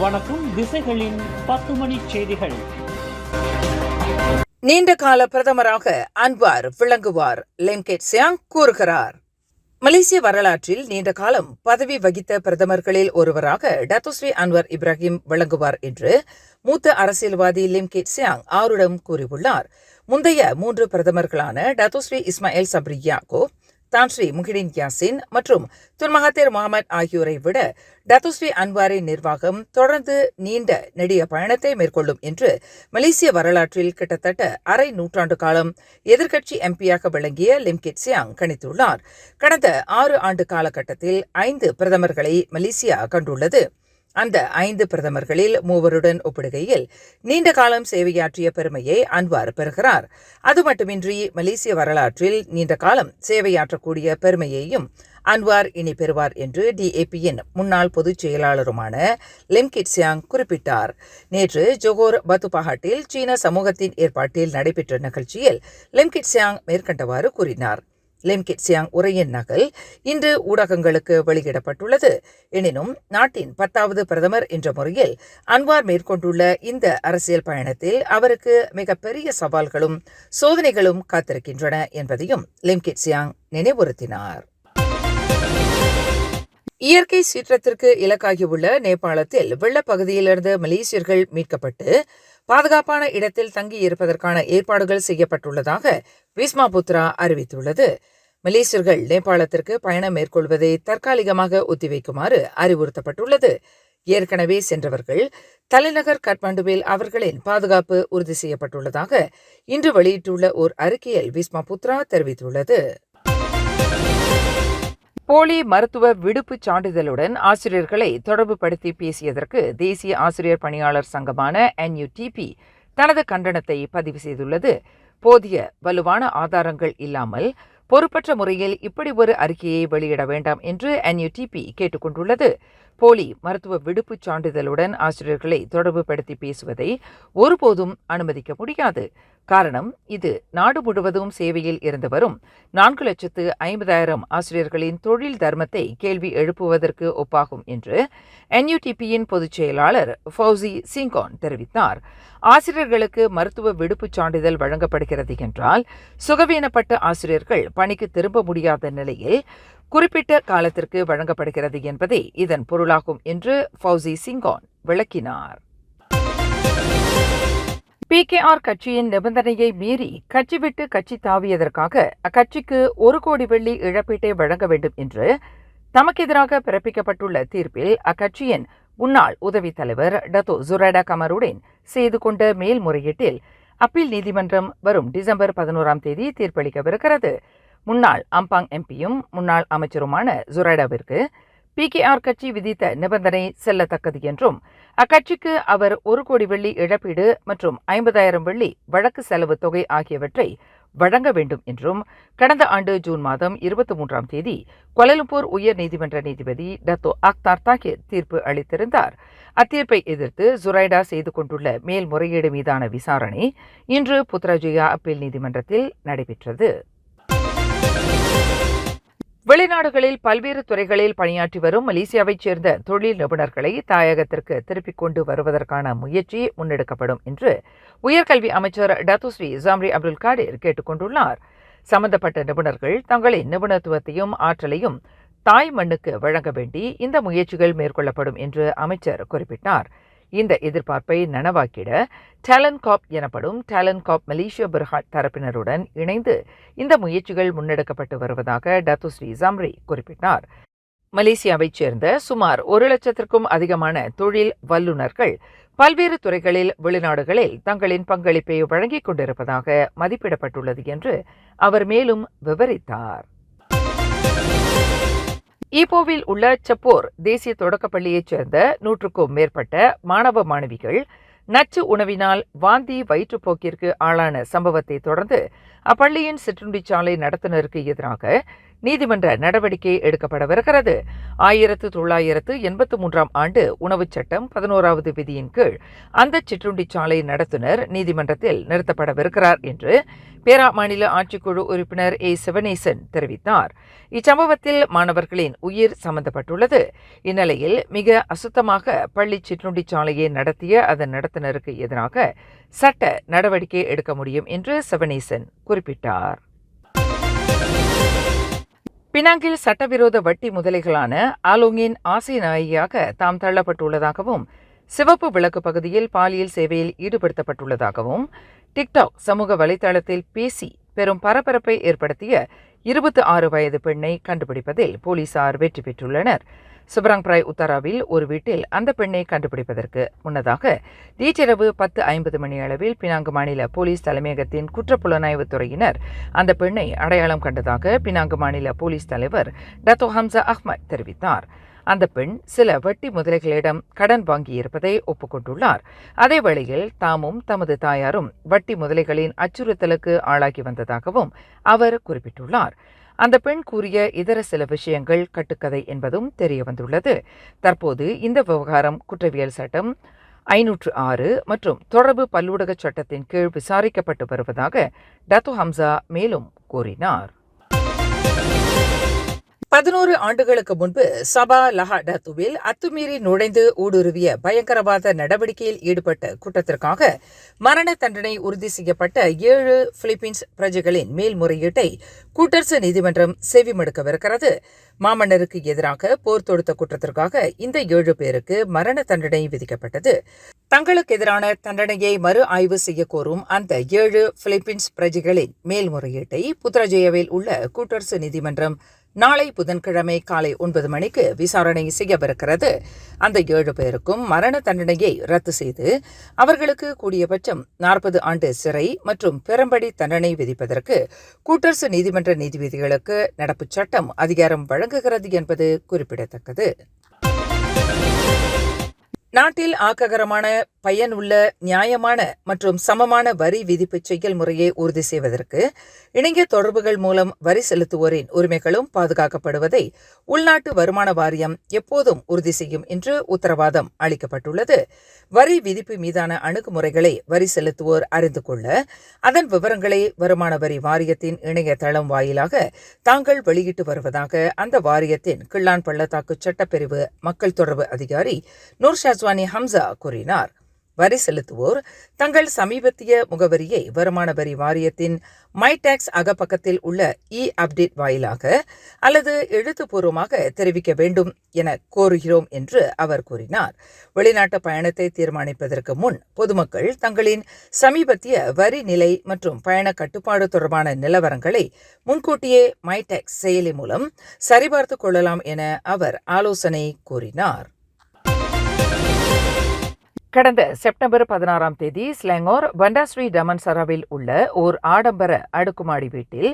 வணக்கம். திசைகளின் 10 மணி செய்திகள். நீண்ட கால பிரதமராக அன்வார் விளங்குவார், லிம் கெட் சியாங் கூறுகிறார். மலேசிய வரலாற்றில் நீண்ட காலம் பதவி வகித்த பிரதமர்களில் ஒருவராக டத்தோஸ்ரீ அன்வார் இப்ராஹிம் விளங்குவார் என்று மூத்த அரசியல்வாதி லிம் கெட் சியாங் ஆருடம் கூறியுள்ளார். முந்தைய 3 பிரதமர்களான டத்தோஸ்ரீ இஸ்மாயில் சப்ரி யாக்கூப், தான் ஸ்ரீ முஹிடின் யாசின் மற்றும் துன் மகாதீர் முகமது ஆகியோரை விட டத்தோஸ்ரீ அன்வாரின் நிர்வாகம் தொடர்ந்து நீண்ட நெடிய பயணத்தை மேற்கொள்ளும் என்று மலேசிய வரலாற்றில் கிட்டத்தட்ட அரை நூற்றாண்டு காலம் எதிர்க்கட்சி எம்பியாக விளங்கிய லிம் கெட் சியாங் கணித்துள்ளார். கடந்த 6 ஆண்டு காலகட்டத்தில் 5 பிரதமர்களை மலேசியா கண்டுள்ளது. அந்த 5 பிரதமர்களில் 3 ஒப்பிடுகையில் நீண்ட காலம் சேவையாற்றிய பெருமையை அன்வார் பெறுகிறார். அது மட்டுமின்றி மலேசிய வரலாற்றில் நீண்ட காலம் சேவையாற்றக்கூடிய பெருமையையும் அன்வார் இனி பெறுவார் என்று DAPயின் முன்னாள் பொதுச் செயலாளருமான லிம் கெட் சியாங் குறிப்பிட்டார். நேற்று ஜோஹோர் பத்துபாஹாட்டில் சீன சமூகத்தின் ஏற்பாட்டில் நடைபெற்ற நிகழ்ச்சியில் லிம் கெட் சியாங் மேற்கண்டவாறு கூறினார். லிம் கெட் சியாங் உரையின் நகல் இன்று ஊடகங்களுக்கு வெளியிடப்பட்டுள்ளது. எனினும் நாட்டின் 10வது பிரதமர் என்ற முறையில் அன்வார் மேற்கொண்டுள்ள இந்த அரசியல் பயணத்தில் அவருக்கு மிகப்பெரிய சவால்களும் சோதனைகளும் காத்திருக்கின்றன என்பதையும் லிம் கெட் சியாங் நினைவுறுத்தினார். இயற்கை சீற்றத்திற்கு இலக்காகியுள்ள நேபாளத்தில் வெள்ளப்பகுதியிலிருந்து மலேசியர்கள் மீட்கப்பட்டு பாதுகாப்பான இடத்தில் தங்கியிருப்பதற்கான ஏற்பாடுகள் செய்யப்பட்டுள்ளதாக விஸ்மா புத்ரா அறிவித்துள்ளது. மலேசியர்கள் நேபாளத்திற்கு பயணம் மேற்கொள்வதை தற்காலிகமாக ஒத்திவைக்குமாறு அறிவுறுத்தப்பட்டுள்ளது. ஏற்கனவே சென்றவர்கள் தலைநகர் காட்மாண்டுவில் அவர்களின் பாதுகாப்பு உறுதி செய்யப்பட்டுள்ளதாக இன்று வெளியிட்டுள்ள ஓர் அறிக்கையில் விஸ்மா புத்ரா தெரிவித்துள்ளது. போலி மருத்துவ விடுப்பு சான்றிதழுடன் ஆசிரியர்களை தொடர்புபடுத்தி பேசியதற்கு தேசிய ஆசிரியர் பணியாளர் சங்கமான NUTP தனது கண்டனத்தை பதிவு செய்துள்ளது. போதிய வலுவான ஆதாரங்கள் இல்லாமல் பொறுப்பற்ற முறையில் இப்படி ஒரு அறிக்கையை வெளியிட வேண்டாம் என்று NUTP கேட்டுக்கொண்டுள்ளது. போலி மருத்துவ விடுப்பு சான்றிதழுடன் ஆசிரியர்களை தொடர்புபடுத்தி பேசுவதை ஒருபோதும் அனுமதிக்க முடியாது. காரணம், இது நாடு முழுவதும் சேவையில் இருந்து வரும் 4,50,000 ஆசிரியர்களின் தொழில் தர்மத்தை கேள்வி எழுப்புவதற்கு ஒப்பாகும் என்று NUTPயின் பொதுச் செயலாளர் ஃபவுசி சிங்கான் தெரிவித்தார். ஆசிரியர்களுக்கு மருத்துவ விடுப்பு சான்றிதழ் வழங்கப்படுகிறது என்றால் சுகவீனப்பட்ட ஆசிரியர்கள் பணிக்கு திரும்ப முடியாத நிலையில் குறிப்பிட்ட காலத்திற்கு வழங்கப்படுகிறது என்பதே இதன் பொருளாகும் என்று ஃபவுசி சிங்கான் விளக்கினார். PKR கட்சியின் நிபந்தனையை மீறி கட்சி விட்டு கட்சி தாவியதற்காக அக்கட்சிக்கு 1 கோடி வெள்ளி இழப்பீட்டை வழங்க வேண்டும் என்று தமக்கு எதிராக பிறப்பிக்கப்பட்டுள்ள தீர்ப்பில் அக்கட்சியின் முன்னாள் உதவித் தலைவர் டத்தோ ஜுரைடா கமருடன் செய்து கொண்ட மேல்முறையீட்டில் அப்பீல் நீதிமன்றம் வரும் டிசம்பர் 11ஆம் தேதி தீர்ப்பளிக்கவிருக்கிறது. முன்னாள் அம்பாங் எம்பியும் முன்னாள் அமைச்சருமான ஜுரைடாவிற்கு PKR கட்சி விதித்த நிபந்தனை செல்லத்தக்கது என்றும் அக்கட்சிக்கு அவர் 1 கோடி வெள்ளி இழப்பீடு மற்றும் 50,000 வெள்ளி வழக்கு செலவு தொகை ஆகியவற்றை வழங்க வேண்டும் என்றும் கடந்த ஆண்டு ஜூன் மாதம் 23ஆம் தேதி கோலாலம்பூர் உயர் நீதிமன்ற நீதிபதி டத்தோ அக்தார் தாகிர் தீர்ப்பு அளித்திருந்தார். அத்தீர்ப்பை எதிர்த்து ஜுரைடா செய்து கொண்டுள்ள மேல்முறையீடு மீதான விசாரணை இன்று புத்ராஜயா அப்பீல் நீதிமன்றத்தில் நடைபெற்றது. வெளிநாடுகளில் பல்வேறு துறைகளில் பணியாற்றி வரும் மலேசியாவைச் சேர்ந்த தொழில் நிபுணர்களை தாயகத்திற்கு திருப்பிக் கொண்டு வருவதற்கான முயற்சி முன்னெடுக்கப்படும் என்று உயர்கல்வி அமைச்சர் டத்தோஸ்ரீ ஜாம்ரி அப்துல் காடிர் கேட்டுக் கொண்டுள்ளார். சம்பந்தப்பட்ட நிபுணர்கள் தங்களின் நிபுணத்துவத்தையும் ஆற்றலையும் தாய் மண்ணுக்கு வழங்க வேண்டி இந்த முயற்சிகள் மேற்கொள்ளப்படும் என்று அமைச்சர் குறிப்பிட்டார். இந்த எதிர்பார்ப்பை நனவாக்கிட டேலண்ட் காப் எனப்படும் டேலண்ட் காப் மலேசியா பெர்ஹாட் தரப்பினருடன் இணைந்து இந்த முயற்சிகள் முன்னெடுக்கப்பட்டு வருவதாக டத்தோஸ்ரீ ஜாம்ரி குறிப்பிட்டார். மலேசியாவைச் சேர்ந்த சுமார் 1,00,000க்கும் அதிகமான தொழில் வல்லுநர்கள் பல்வேறு துறைகளில் வெளிநாடுகளில் தங்களின் பங்களிப்பை வழங்கிக் கொண்டிருப்பதாக மதிப்பிடப்பட்டுள்ளது என்று அவர் மேலும் விவரித்தார். ஈப்போவில் உள்ள செப்போர் தேசிய தொடக்கப்பள்ளியைச் சேர்ந்த 100க்கும் மேற்பட்ட மாணவ மாணவிகள் நச்சு உணவினால் வாந்தி வயிற்றுப்போக்கிற்கு ஆளான சம்பவத்தை தொடர்ந்து அப்பள்ளியின் சிற்றுண்டிச்சாலை நடத்துனருக்கு எதிராக நீதிமன்ற நடவடிக்கை எடுக்கப்படவிருக்கிறது. 1983 ஆண்டு உணவுச் சட்டம் 11வது விதியின் கீழ் அந்த சிற்றுண்டிச்சாலை நடத்துனர் நீதிமன்றத்தில் நிறுத்தப்படவிருக்கிறார் என்று பேரா மாநில ஆட்சிக்குழு உறுப்பினர் ஏ. சிவனேசன் தெரிவித்தார். இச்சம்பவத்தில் மாணவர்களின் உயிர் சம்பந்தப்பட்டுள்ளது. இந்நிலையில் மிக அசுத்தமாக பள்ளி சிற்றுண்டிச்சாலையை நடத்திய அதன் நடத்துனருக்கு எதிராக சட்ட நடவடிக்கை எடுக்க முடியும் என்று சிவனேசன் குறிப்பிட்டார். பினாங்கில் சட்டவிரோத வட்டி முதலைகளான ஆலோங்கின் ஆசை நாயியாக தாம் தள்ளப்பட்டுள்ளதாகவும் சிவப்பு விளக்கு பகுதியில் பாலியல் சேவையில் ஈடுபடுத்தப்பட்டுள்ளதாகவும் டிக்டாக் சமூக வலைதளத்தில் பேசி பெரும் பரபரப்பை ஏற்படுத்திய 26 வயது பெண்ணை கண்டுபிடிப்பதில் போலீசார் வெற்றி பெற்றுள்ளனர். சுப்ராங்பிராய் உத்தராவில் ஒரு வீட்டில் அந்த பெண்ணை கண்டுபிடிப்பதற்கு முன்னதாக நேற்றிரவு 10:50 மணி அளவில் பினாங்கு மாநில போலீஸ் தலைமையகத்தின் குற்றப்புலனாய்வுத் துறையினர் அந்த பெண்ணை அடையாளம் கண்டதாக பினாங்கு மாநில போலீஸ் தலைவர் டத்தோ ஹம்சா அஹ்மத் தெரிவித்தார். அந்த பெண் சில வட்டி முதலைகளிடம் கடன் வாங்கியிருப்பதை ஒப்புக்கொண்டுள்ளார். அதேவேளையில் தாமும் தமது தாயாரும் வட்டி முதலைகளின் அச்சுறுத்தலுக்கு ஆளாகி வந்ததாகவும் அவர் குறிப்பிட்டுள்ளார். அந்த பெண் கூறிய இதர சில விஷயங்கள் கட்டுக்கதை என்பதும் தெரியவந்துள்ளது. தற்போது இந்த விவகாரம் குற்றவியல் சட்டம் 506 மற்றும் தொடர்பு பல்லூடக சட்டத்தின் கீழ் விசாரிக்கப்பட்டு வருவதாக டத்தோ ஹம்சா மேலும் கூறினார். 11 ஆண்டுகளுக்கு முன்பு சபா லஹாடத்துவில் அத்துமீறி நுழைந்து ஊடுருவிய பயங்கரவாத நடவடிக்கையில் ஈடுபட்ட குற்றத்திற்காக மரண தண்டனை உறுதி செய்யப்பட்ட 7 பிலிப்பீன்ஸ் பிரஜைகளின் மேல்முறையீட்டை கூட்டரசு நீதிமன்றம் செவிமடுக்கவிருக்கிறது. மாமன்னருக்கு எதிராக போர் தொடுத்த குற்றத்திற்காக இந்த 7 பேருக்கு மரண தண்டனை விதிக்கப்பட்டது. தங்களுக்கு எதிரான தண்டனையை மறு ஆய்வு செய்ய கோரும் அந்த 7 பிலிப்பீன்ஸ் பிரஜைகளின் மேல்முறையீட்டை புத்ராஜயாவில் உள்ள கூட்டரசு நீதிமன்றம் நாளை புதன்கிழமை காலை 9 மணிக்கு விசாரணை செய்யவிருக்கிறது. அந்த 7 பேருக்கும் மரண தண்டனையை ரத்து செய்து அவர்களுக்கு கூடியபட்சம் 40 ஆண்டு சிறை மற்றும் பெரும்படி தண்டனை விதிப்பதற்கு கூட்டரசு நீதிமன்ற நீதிபதிகளுக்கு நடப்புச் சட்டம் அதிகாரம் வழங்குகிறது என்பது குறிப்பிடத்தக்கது. நாட்டில் ஆக்ககரமான, பயனுள்ள, நியாயமான மற்றும் சமமான வரி விதிப்பு செயல்முறையை உறுதி செய்வதற்கு இணைய தொடர்புகள் மூலம் வரி செலுத்துவோரின் உரிமைகளும் பாதுகாக்கப்படுவதை உள்நாட்டு வருமான வாரியம் எப்போதும் உறுதி செய்யும் என்று உத்தரவாதம் அளிக்கப்பட்டுள்ளது. வரி விதிப்பு மீதான அணுகுமுறைகளை வரி செலுத்துவோர் அறிந்து கொள்ள அதன் விவரங்களை வருமான வரி வாரியத்தின் இணையதளம் வாயிலாக தாங்கள் வெளியிட்டு வருவதாக அந்த வாரியத்தின் கிள்ளான் பள்ளத்தாக்கு சட்டப்பிரிவு மக்கள் தொடர்பு அதிகாரி நூர் ஷாஸ்வானி ஹம்சா கூறினார். வரி செலுத்துவோர் தங்கள் சமீபத்திய முகவரியை வருமான வரி வாரியத்தின் மைடாக்ஸ் அகப்பக்கத்தில் உள்ள அப்டேட் வாயிலாக அல்லது எழுத்துப்பூர்வமாக தெரிவிக்க வேண்டும் என கோருகிறோம் என்று அவர் கூறினார். வெளிநாட்டு பயணத்தை தீர்மானிப்பதற்கு முன் பொதுமக்கள் தங்களின் சமீபத்திய வரி நிலை மற்றும் பயண கட்டுப்பாடு தொடர்பான நிலவரங்களை முன்கூட்டியே மைடாக்ஸ் செயலி மூலம் சரிபார்த்து கொள்ளலாம் என அவர் ஆலோசனை கூறினார். கடந்த செப்டம்பர் 16ஆம் தேதி ஸ்லாங்கோர் பண்டாஸ்ரீ டமன்சராவில் உள்ள ஓர் ஆடம்பர அடுக்குமாடி வீட்டில்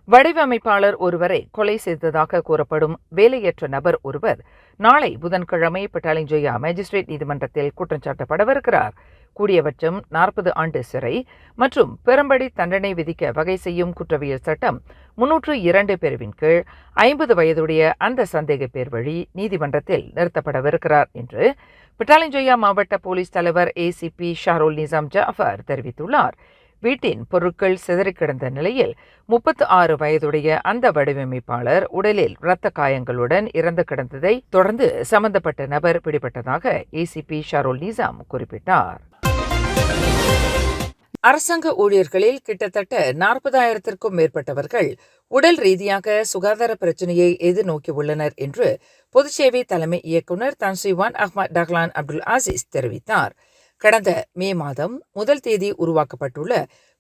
வடிவமைப்பாளர் ஒருவரை கொலை செய்ததாக கூறப்படும் வேலையற்ற நபர் ஒருவர் நாளை புதன்கிழமை பட்டாலிஞ்சோயா மேஜிஸ்ட்ரேட் நீதிமன்றத்தில் குற்றம் சாட்டப்படவிருக்கிறார். கூடியபட்சம் 40 ஆண்டு சிறை மற்றும் பெரும்படி தண்டனை விதிக்க வகை செய்யும் குற்றவியல் சட்டம் 302 பிரிவின் கீழ் 50 வயதுடைய அந்த சந்தேக பேர் வழி நீதிமன்றத்தில் நிறுத்தப்படவிருக்கிறார் என்று பட்டாலிஞ்சோயா மாவட்ட போலீஸ் தலைவர் ஏசிபி ஷாருல் நிசாம் ஜாஃபர் தெரிவித்துள்ளார். வீட்டின் பொருட்கள் சிதறிக் கிடந்த நிலையில் 36 வயதுடைய அந்த வடிவமைப்பாளர் உடலில் இரத்த காயங்களுடன் இறந்து கிடந்ததை தொடர்ந்து சம்பந்தப்பட்ட நபர் பிடிபட்டதாக ஏசிபி ஷாருல் நிசாம் குறிப்பிட்டார். அரசாங்க ஊழியர்களில் கிட்டத்தட்ட 40,000க்கும் மேற்பட்டவர்கள் உடல் ரீதியாக சுகாதார பிரச்சினையை எதிர்நோக்கியுள்ளனர் என்று பொதுச்சேவை தலைமை இயக்குநர் தன்ஸ்ரீவான் அஹ்மத் டஹ்லான் அப்துல் அசீஸ் தெரிவித்தார். கடந்த மே மாதம் 1 தேதி உருவாக்கப்பட்டுள்ள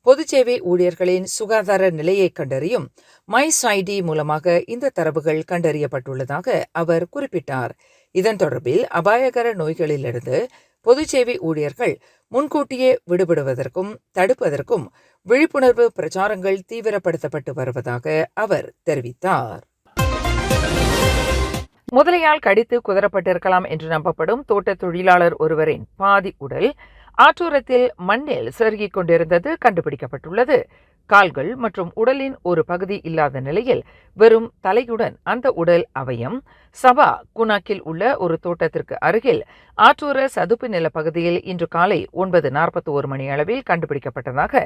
பொதுச்சேவை ஊழியர்களின் சுகாதார நிலையை கண்டறியும் மைஸ்ஐடி மூலமாக இந்த தரவுகள் கண்டறியப்பட்டுள்ளதாக அவர் குறிப்பிட்டார். இதன் தொடர்பில் அபாயகர நோய்களிலிருந்து பொதுச்சேவை ஊழியர்கள் முன்கூட்டியே விடுபடுவதற்கும் தடுப்பதற்கும் விழிப்புணர்வு பிரச்சாரங்கள் தீவிரப்படுத்தப்பட்டு வருவதாக அவர் தெரிவித்தார். முதலையால் கடித்து குதறப்பட்டிருக்கலாம் என்று நம்பப்படும் தோட்ட தொழிலாளர் ஒருவரின் பாதி உடல் ஆற்றோரத்தில் மண்ணில் செருகிக் கொண்டிருந்தது கண்டுபிடிக்கப்பட்டுள்ளது. கால்கள் மற்றும் உடலின் ஒரு பகுதி இல்லாத நிலையில் வெறும் தலையுடன் அந்த உடல் அவயம் சபா குனாக்கில் உள்ள ஒரு தோட்டத்திற்கு அருகில் ஆற்றோர சதுப்பு நில பகுதியில் இன்று காலை 9:41 மணி அளவில் கண்டுபிடிக்கப்பட்டதாக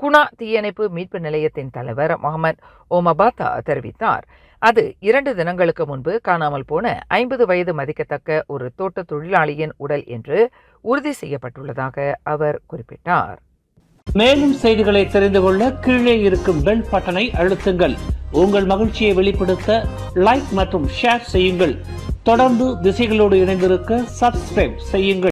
குனா தீயணைப்பு மீட்பு நிலையத்தின் தலைவர் முகமது ஓமபாத்தா தெரிவித்தார். அது 2 தினங்களுக்கு முன்பு காணாமல் போன 50 வயது மதிக்கத்தக்க ஒரு தோட்ட தொழிலாளியின் உடல் என்று உறுதி செய்யப்பட்டுள்ளதாக அவர் குறிப்பிட்டார். மேலும் செய்திகளை தெரிந்து கொள்ள கீழே இருக்கும் பெல் பட்டனை அழுத்துங்கள். உங்கள் மகிழ்ச்சியை வெளிப்படுத்த லைக் மற்றும் ஷேர் செய்யுங்கள். தொடர்ந்து திசைகளோடு இணைந்திருக்க சப்ஸ்கிரைப் செய்யுங்கள்.